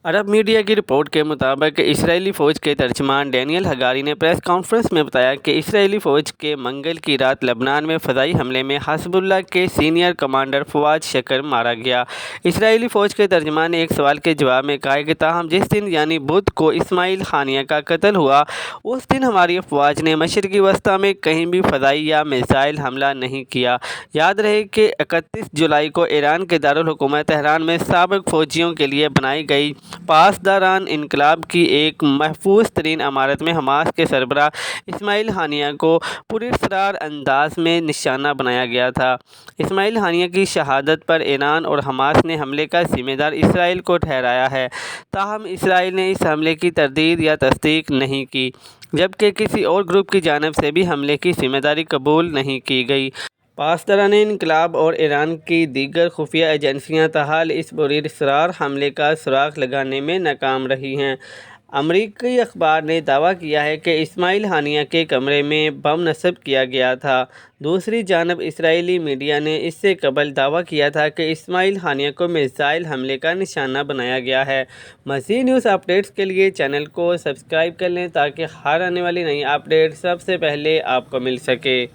عرب media کی report کے مطابق اسرائیلی فوج کے ترجمان ڈینیل ہگاری نے پریس کانفرنس میں بتایا کہ اسرائیلی فوج کے منگل کی رات لبنان میں فضائی حملے میں حزب اللہ کے سینئر کمانڈر فواد شکر مارا گیا۔ اسرائیلی فوج کے ترجمان نے ایک سوال کے جواب میں کہا کہ تاہم جس دن یعنی بدھ کو اسماعیل ہانیہ کا قتل ہوا اس دن ہماری افواج نے مشرقی وسطی میں کہیں بھی فضائی یا میزائل حملہ نہیں کیا۔ یاد رہے کہ 31 جولائی کو ایران کے دارالحکومت تہران میں سابق فوجیوں کے لیے بنائی گئی پاسداران انقلاب کی ایک محفوظ ترین عمارت میں حماس کے سربراہ اسماعیل ہانیہ کو پراسرار انداز میں نشانہ بنایا گیا تھا۔ اسماعیل ہانیہ کی شہادت پر ایران اور حماس نے حملے کا ذمہ دار اسرائیل کو ٹھہرایا ہے، تاہم اسرائیل نے اس حملے کی تردید یا تصدیق نہیں کی، جبکہ کسی اور گروپ کی جانب سے بھی حملے کی ذمہ داری قبول نہیں کی گئی۔ پاسداران انقلاب اور ایران کی دیگر خفیہ ایجنسیاں تاحال اس پراسرار حملے کا سراغ لگانے میں ناکام رہی ہیں۔ امریکی اخبار نے دعویٰ کیا ہے کہ اسماعیل ہانیہ کے کمرے میں بم نصب کیا گیا تھا۔ دوسری جانب اسرائیلی میڈیا نے اس سے قبل دعویٰ کیا تھا کہ اسماعیل ہانیہ کو میزائل حملے کا نشانہ بنایا گیا ہے۔ مزید نیوز اپڈیٹس کے لیے چینل کو سبسکرائب کر لیں تاکہ ہر آنے والی نئی اپڈیٹ سب سے پہلے آپ کو مل سکے۔